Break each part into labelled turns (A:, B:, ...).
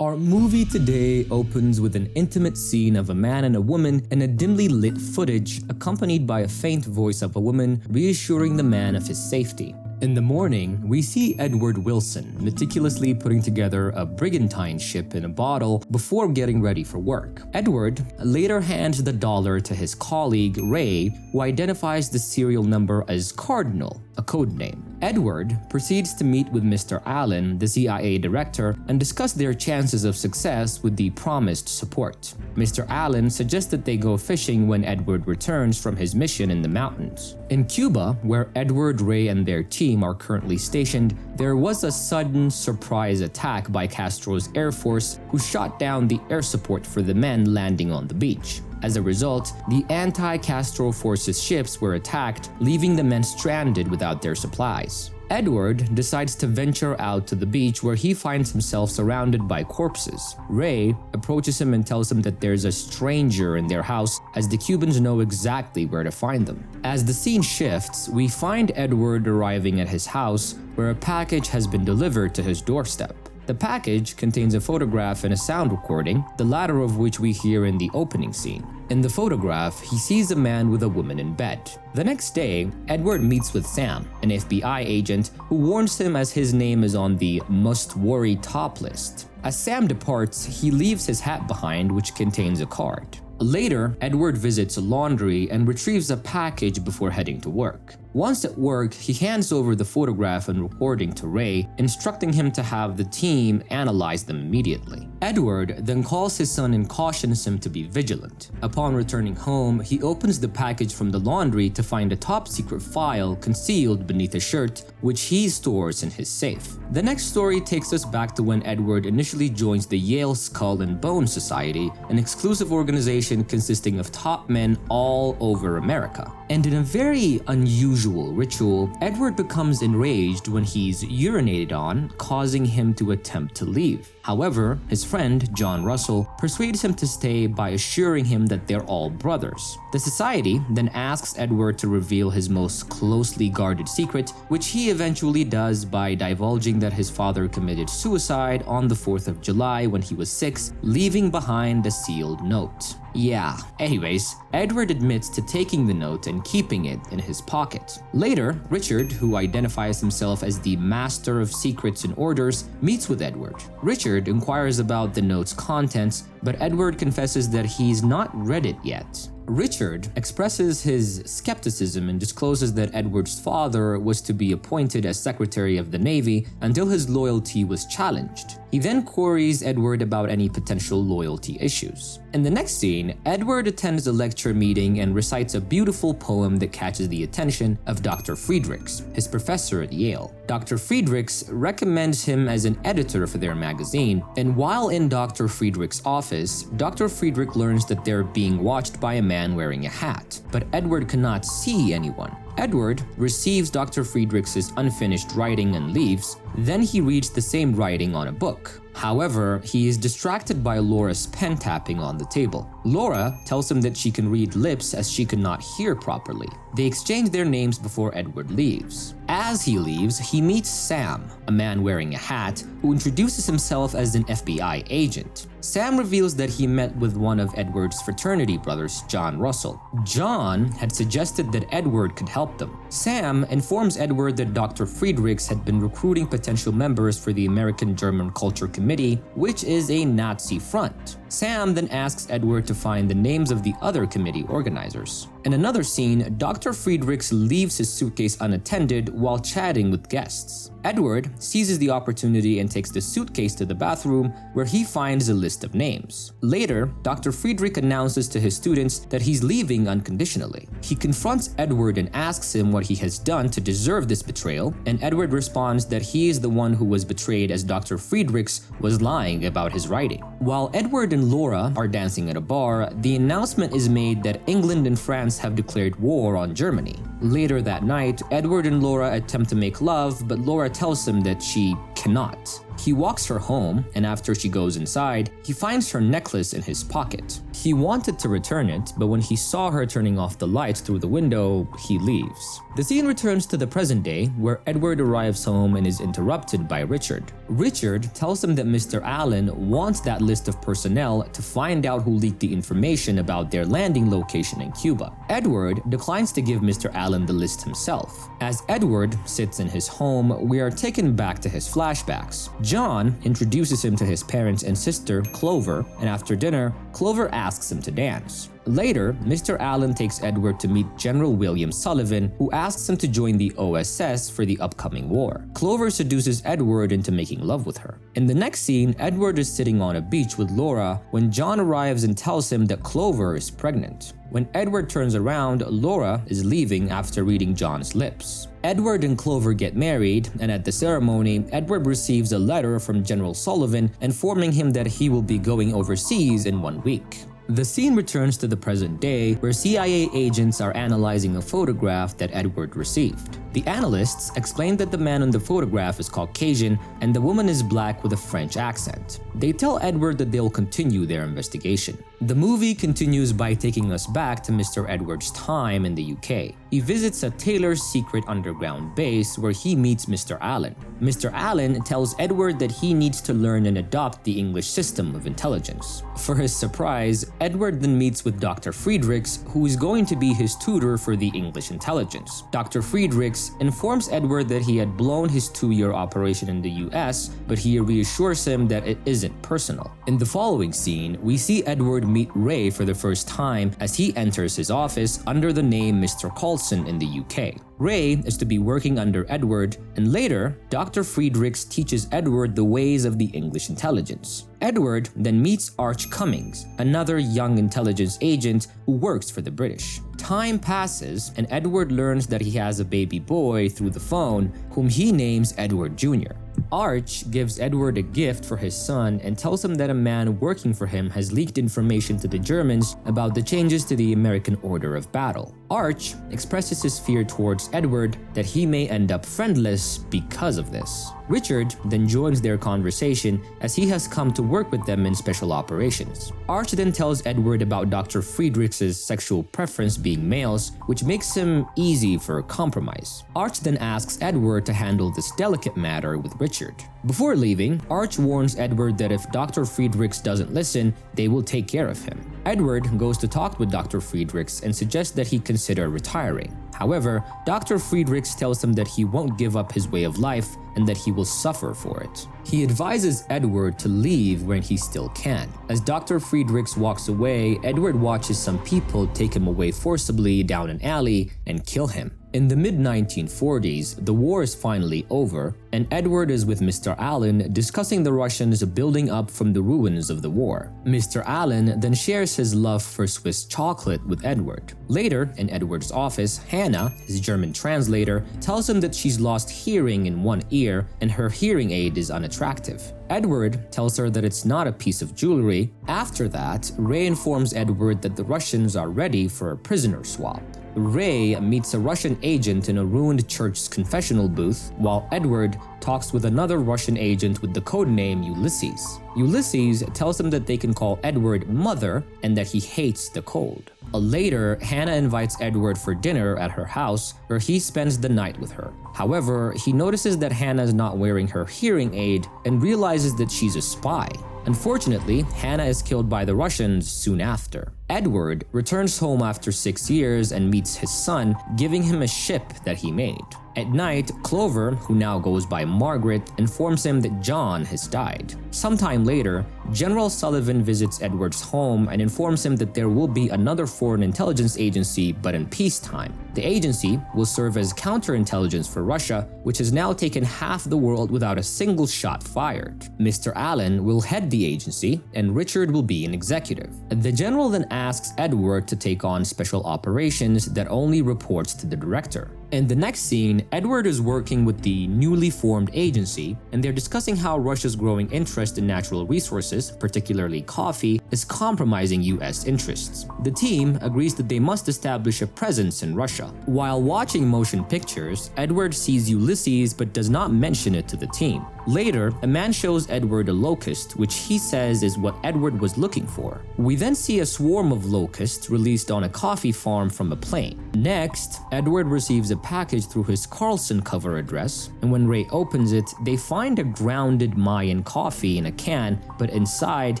A: Our movie today opens with an intimate scene of a man and a woman in a dimly lit footage accompanied by a faint voice of a woman reassuring the man of his safety. In the morning, we see Edward Wilson meticulously putting together a brigantine ship in a bottle before getting ready for work. Edward later hands the dollar to his colleague Ray, who identifies the serial number as Cardinal, a code name. Edward proceeds to meet with Mr. Allen, the CIA director, and discuss their chances of success with the promised support. Mr. Allen suggests that they go fishing when Edward returns from his mission in the mountains. In Cuba, where Edward, Ray, and their team are currently stationed, there was a sudden surprise attack by Castro's Air Force, who shot down the air support for the men landing on the beach. As a result, the anti-Castro forces ships were attacked, leaving the men stranded without their supplies. Edward decides to venture out to the beach, where he finds himself surrounded by corpses. Ray approaches him and tells him that there's a stranger in their house, as the Cubans know exactly where to find them. As the scene shifts, we find Edward arriving at his house, where a package has been delivered to his doorstep. The package contains a photograph and a sound recording, the latter of which we hear in the opening scene. In the photograph, he sees a man with a woman in bed. The next day, Edward meets with Sam, an FBI agent, who warns him as his name is on the must-worry top list. As Sam departs, he leaves his hat behind, which contains a card. Later, Edward visits a laundry and retrieves a package before heading to work. Once at work, he hands over the photograph and recording to Ray, instructing him to have the team analyze them immediately. Edward then calls his son and cautions him to be vigilant. Upon returning home, he opens the package from the laundry to find a top-secret file concealed beneath a shirt, which he stores in his safe. The next story takes us back to when Edward initially joins the Yale Skull and Bone Society, an exclusive organization consisting of top men all over America. And in a very unusual ritual, Edward becomes enraged when he's urinated on, causing him to attempt to leave. However, his friend, John Russell, persuades him to stay by assuring him that they're all brothers. The society then asks Edward to reveal his most closely guarded secret, which he eventually does by divulging that his father committed suicide on the 4th of July when he was 6, leaving behind a sealed note. Yeah, anyways, Edward admits to taking the note and keeping it in his pocket. Later, Richard, who identifies himself as the Master of Secrets and Orders, meets with Edward. Richard inquires about the note's contents, but Edward confesses that he's not read it yet. Richard expresses his skepticism and discloses that Edward's father was to be appointed as Secretary of the Navy until his loyalty was challenged. He then queries Edward about any potential loyalty issues. In the next scene, Edward attends a lecture meeting and recites a beautiful poem that catches the attention of Dr. Friedrichs, his professor at Yale. Dr. Friedrichs recommends him as an editor for their magazine, and while in Dr. Friedrichs' office, Dr. Friedrich learns that they're being watched by a man wearing a hat, but Edward cannot see anyone. Edward receives Dr. Friedrichs' unfinished writing and leaves. Then he reads the same writing on a book. However, he is distracted by Laura's pen tapping on the table. Laura tells him that she can read lips as she could not hear properly. They exchange their names before Edward leaves. As he leaves, he meets Sam, a man wearing a hat, who introduces himself as an FBI agent. Sam reveals that he met with one of Edward's fraternity brothers, John Russell. John had suggested that Edward could help them. Sam informs Edward that Dr. Friedrichs had been recruiting potential members for the American-German Culture Committee, which is a Nazi front. Sam then asks Edward to find the names of the other committee organizers. In another scene, Dr. Friedrichs leaves his suitcase unattended while chatting with guests. Edward seizes the opportunity and takes the suitcase to the bathroom, where he finds a list of names. Later, Dr. Friedrich announces to his students that he's leaving unconditionally. He confronts Edward and asks him what he has done to deserve this betrayal, and Edward responds that he is the one who was betrayed, as Dr. Friedrichs was lying about his writing. While Edward and Laura are dancing at a bar, the announcement is made that England and France have declared war on Germany. Later that night, Edward and Laura attempt to make love, but Laura tells him that she cannot. He walks her home, and after she goes inside, he finds her necklace in his pocket. He wanted to return it, but when he saw her turning off the lights through the window, he leaves. The scene returns to the present day, where Edward arrives home and is interrupted by Richard. Richard tells him that Mr. Allen wants that list of personnel to find out who leaked the information about their landing location in Cuba. Edward declines to give Mr. Allen the list himself. As Edward sits in his home, we are taken back to his flashbacks. John introduces him to his parents and sister, Clover, and after dinner, Clover asks him to dance. Later, Mr. Allen takes Edward to meet General William Sullivan, who asks him to join the OSS for the upcoming war. Clover seduces Edward into making love with her. In the next scene, Edward is sitting on a beach with Laura when John arrives and tells him that Clover is pregnant. When Edward turns around, Laura is leaving after reading John's lips. Edward and Clover get married, and at the ceremony, Edward receives a letter from General Sullivan informing him that he will be going overseas in 1 week. The scene returns to the present day, where CIA agents are analyzing a photograph that Edward received. The analysts explain that the man on the photograph is Caucasian and the woman is black with a French accent. They tell Edward that they'll continue their investigation. The movie continues by taking us back to Mr. Edward's time in the UK. He visits a Taylor's secret underground base where he meets Mr. Allen. Mr. Allen tells Edward that he needs to learn and adopt the English system of intelligence. For his surprise, Edward then meets with Dr. Friedrichs, who is going to be his tutor for the English intelligence. Dr. Friedrichs informs Edward that he had blown his 2-year operation in the US, but he reassures him that it isn't personal. In the following scene, we see Edward meet Ray for the first time as he enters his office under the name Mr. Coulson in the UK. Ray is to be working under Edward, and later, Dr. Friedrichs teaches Edward the ways of the English intelligence. Edward then meets Arch Cummings, another young intelligence agent who works for the British. Time passes, and Edward learns that he has a baby boy through the phone, whom he names Edward Jr. Arch gives Edward a gift for his son and tells him that a man working for him has leaked information to the Germans about the changes to the American order of battle. Arch expresses his fear towards Edward that he may end up friendless because of this. Richard then joins their conversation as he has come to work with them in special operations. Arch then tells Edward about Dr. Friedrichs' sexual preference being males, which makes him easy for a compromise. Arch then asks Edward to handle this delicate matter with Richard. Before leaving, Arch warns Edward that if Dr. Friedrichs doesn't listen, they will take care of him. Edward goes to talk with Dr. Friedrichs and suggests that he consider retiring. However, Dr. Friedrichs tells him that he won't give up his way of life and that he will suffer for it. He advises Edward to leave when he still can. As Dr. Friedrichs walks away, Edward watches some people take him away forcibly down an alley and kill him. In the mid-1940s, the war is finally over, and Edward is with Mr. Allen discussing the Russians building up from the ruins of the war. Mr. Allen then shares his love for Swiss chocolate with Edward. Later, in Edward's office, Hannah, his German translator, tells him that she's lost hearing in one ear and her hearing aid is unattractive. Edward tells her that it's not a piece of jewelry. After that, Ray informs Edward that the Russians are ready for a prisoner swap. Ray meets a Russian agent in a ruined church's confessional booth, while Edward talks with another Russian agent with the codename Ulysses. Ulysses tells him that they can call Edward Mother and that he hates the cold. Later, Hannah invites Edward for dinner at her house, where he spends the night with her. However, he notices that Hannah is not wearing her hearing aid and realizes that she's a spy. Unfortunately, Hannah is killed by the Russians soon after. Edward returns home after 6 years and meets his son, giving him a ship that he made. At night, Clover, who now goes by Margaret, informs him that John has died. Sometime later, General Sullivan visits Edward's home and informs him that there will be another foreign intelligence agency, but in peacetime. The agency will serve as counterintelligence for Russia, which has now taken half the world without a single shot fired. Mr. Allen will head the agency, and Richard will be an executive. The general then asks Edward to take on special operations that only reports to the director. In the next scene, Edward is working with the newly formed agency, and they're discussing how Russia's growing interest in natural resources, particularly coffee, is compromising US interests. The team agrees that they must establish a presence in Russia. While watching motion pictures, Edward sees Ulysses but does not mention it to the team. Later, a man shows Edward a locust, which he says is what Edward was looking for. We then see a swarm of locusts released on a coffee farm from a plane. Next, Edward receives a package through his Carlson cover address, and when Ray opens it, they find a grounded Mayan coffee in a can, but inside,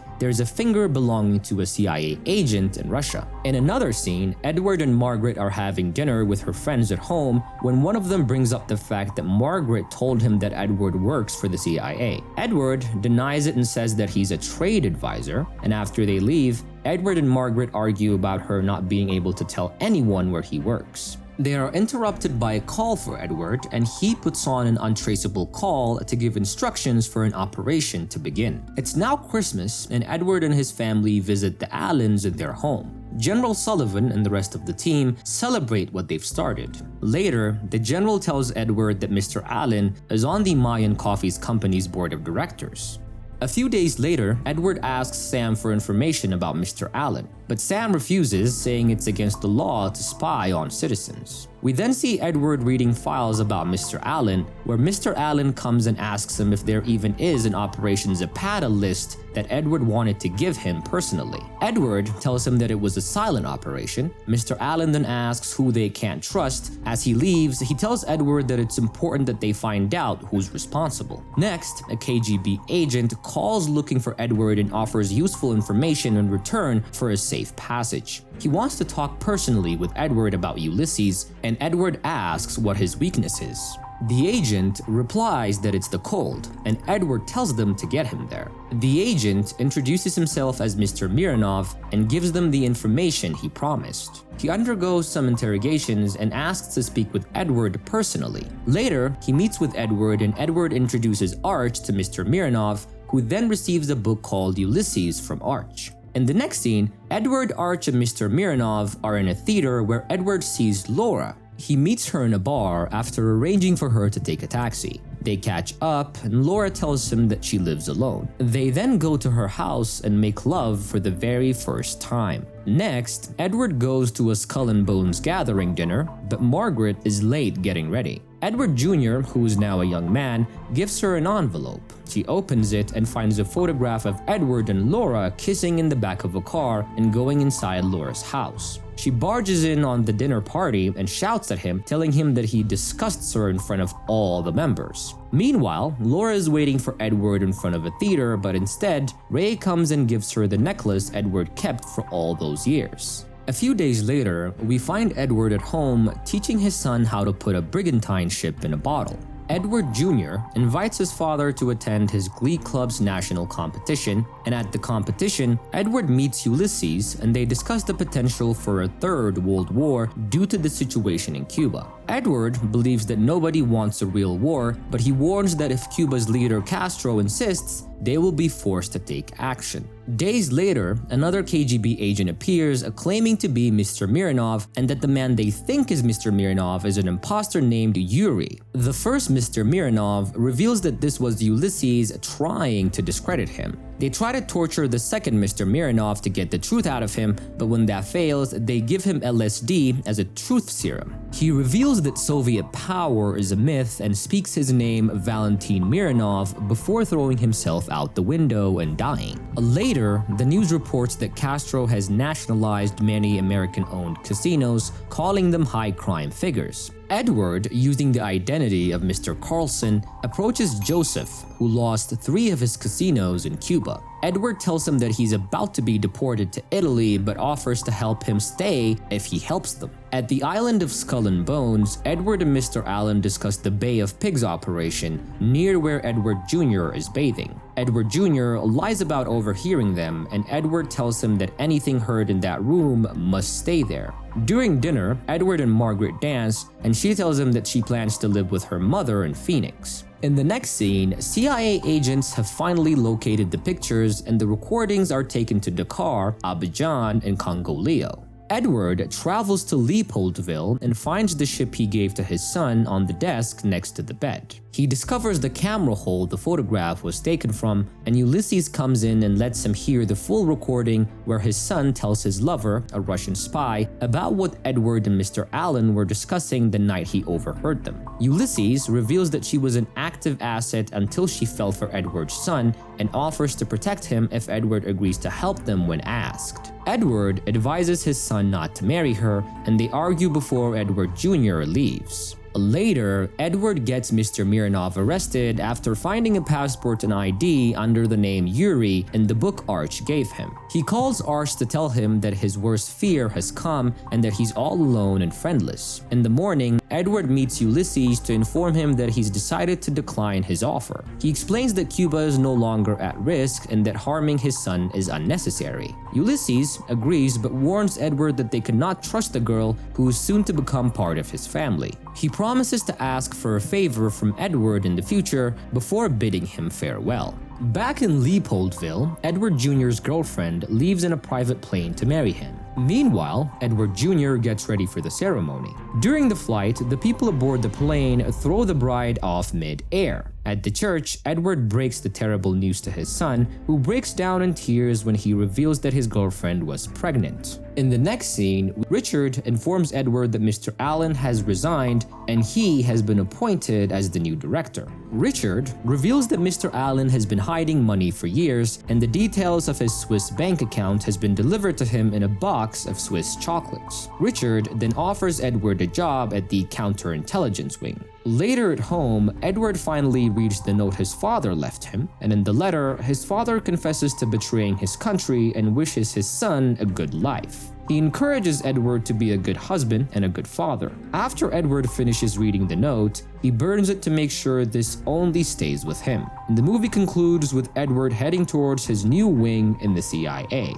A: there's a finger belonging to a CIA agent in Russia. In another scene, Edward and Margaret are having dinner with her friends at home when one of them brings up the fact that Margaret told him that Edward works for the CIA. Edward denies it and says that he's a trade advisor, and after they leave, Edward and Margaret argue about her not being able to tell anyone where he works. They are interrupted by a call for Edward, and he puts on an untraceable call to give instructions for an operation to begin. It's now Christmas, and Edward and his family visit the Allens at their home. General Sullivan and the rest of the team celebrate what they've started. Later, the general tells Edward that Mr. Allen is on the Mayan Coffees Company's board of directors. A few days later, Edward asks Sam for information about Mr. Allen, but Sam refuses, saying it's against the law to spy on citizens. We then see Edward reading files about Mr. Allen, where Mr. Allen comes and asks him if there even is an Operation Zapata list that Edward wanted to give him personally. Edward tells him that it was a silent operation. Mr. Allen then asks who they can't trust. As he leaves, he tells Edward that it's important that they find out who's responsible. Next, a KGB agent calls looking for Edward and offers useful information in return for a safe passage. He wants to talk personally with Edward about Ulysses, and Edward asks what his weakness is. The agent replies that it's the cold, and Edward tells them to get him there. The agent introduces himself as Mr. Mironov and gives them the information he promised. He undergoes some interrogations and asks to speak with Edward personally. Later, he meets with Edward, and Edward introduces Arch to Mr. Mironov, who then receives a book called Ulysses from Arch. In the next scene, Edward, Arch, and Mr. Mironov are in a theater where Edward sees Laura. He meets her in a bar after arranging for her to take a taxi. They catch up, and Laura tells him that she lives alone. They then go to her house and make love for the very first time. Next, Edward goes to a Skull and Bones gathering dinner, but Margaret is late getting ready. Edward Jr., who is now a young man, gives her an envelope. She opens it and finds a photograph of Edward and Laura kissing in the back of a car and going inside Laura's house. She barges in on the dinner party and shouts at him, telling him that he disgusts her in front of all the members. Meanwhile, Laura is waiting for Edward in front of a theater, but instead, Ray comes and gives her the necklace Edward kept for all those years. A few days later, we find Edward at home teaching his son how to put a brigantine ship in a bottle. Edward Jr. invites his father to attend his Glee Club's national competition, and at the competition, Edward meets Ulysses and they discuss the potential for a third world war due to the situation in Cuba. Edward believes that nobody wants a real war, but he warns that if Cuba's leader Castro insists, they will be forced to take action. Days later, another KGB agent appears, claiming to be Mr. Mironov, and that the man they think is Mr. Mironov is an imposter named Yuri. The first Mr. Mironov reveals that this was Ulysses trying to discredit him. They try to torture the second Mr. Mironov to get the truth out of him, but when that fails, they give him LSD as a truth serum. He reveals that Soviet power is a myth and speaks his name Valentin Mironov before throwing himself out the window and dying. Later, the news reports that Castro has nationalized many American-owned casinos, calling them high crime figures. Edward, using the identity of Mr. Carlson, approaches Joseph, who lost 3 of his casinos in Cuba. Edward tells him that he's about to be deported to Italy, but offers to help him stay if he helps them. At the island of Skull and Bones, Edward and Mr. Allen discuss the Bay of Pigs operation, near where Edward Jr. is bathing. Edward Jr. lies about overhearing them, and Edward tells him that anything heard in that room must stay there. During dinner, Edward and Margaret dance, and she tells him that she plans to live with her mother in Phoenix. In the next scene, CIA agents have finally located the pictures, and the recordings are taken to Dakar, Abidjan, and Congoleo. Edward travels to Leopoldville and finds the ship he gave to his son on the desk next to the bed. He discovers the camera hole the photograph was taken from, and Ulysses comes in and lets him hear the full recording where his son tells his lover, a Russian spy, about what Edward and Mr. Allen were discussing the night he overheard them. Ulysses reveals that she was an active asset until she fell for Edward's son and offers to protect him if Edward agrees to help them when asked. Edward advises his son not to marry her, and they argue before Edward Jr. leaves. Later, Edward gets Mr. Mironov arrested after finding a passport and ID under the name Yuri in the book Arch gave him. He calls Arch to tell him that his worst fear has come and that he's all alone and friendless. In the morning, Edward meets Ulysses to inform him that he's decided to decline his offer. He explains that Cuba is no longer at risk and that harming his son is unnecessary. Ulysses agrees but warns Edward that they cannot trust the girl who is soon to become part of his family. He promises to ask for a favor from Edward in the future before bidding him farewell. Back in Leopoldville, Edward Jr.'s girlfriend leaves in a private plane to marry him. Meanwhile, Edward Jr. gets ready for the ceremony. During the flight, the people aboard the plane throw the bride off mid-air. At the church, Edward breaks the terrible news to his son, who breaks down in tears when he reveals that his girlfriend was pregnant. In the next scene, Richard informs Edward that Mr. Allen has resigned and he has been appointed as the new director. Richard reveals that Mr. Allen has been hiding money for years, and the details of his Swiss bank account has been delivered to him in a box of Swiss chocolates. Richard then offers Edward a job at the counterintelligence wing. Later at home, Edward finally reads the note his father left him, and in the letter, his father confesses to betraying his country and wishes his son a good life. He encourages Edward to be a good husband and a good father. After Edward finishes reading the note, he burns it to make sure this only stays with him. And the movie concludes with Edward heading towards his new wing in the CIA.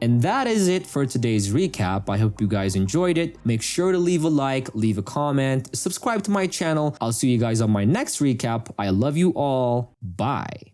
A: And that is it for today's recap. I hope you guys enjoyed it. Make sure to leave a like, leave a comment, subscribe to my channel. I'll see you guys on my next recap. I love you all. Bye.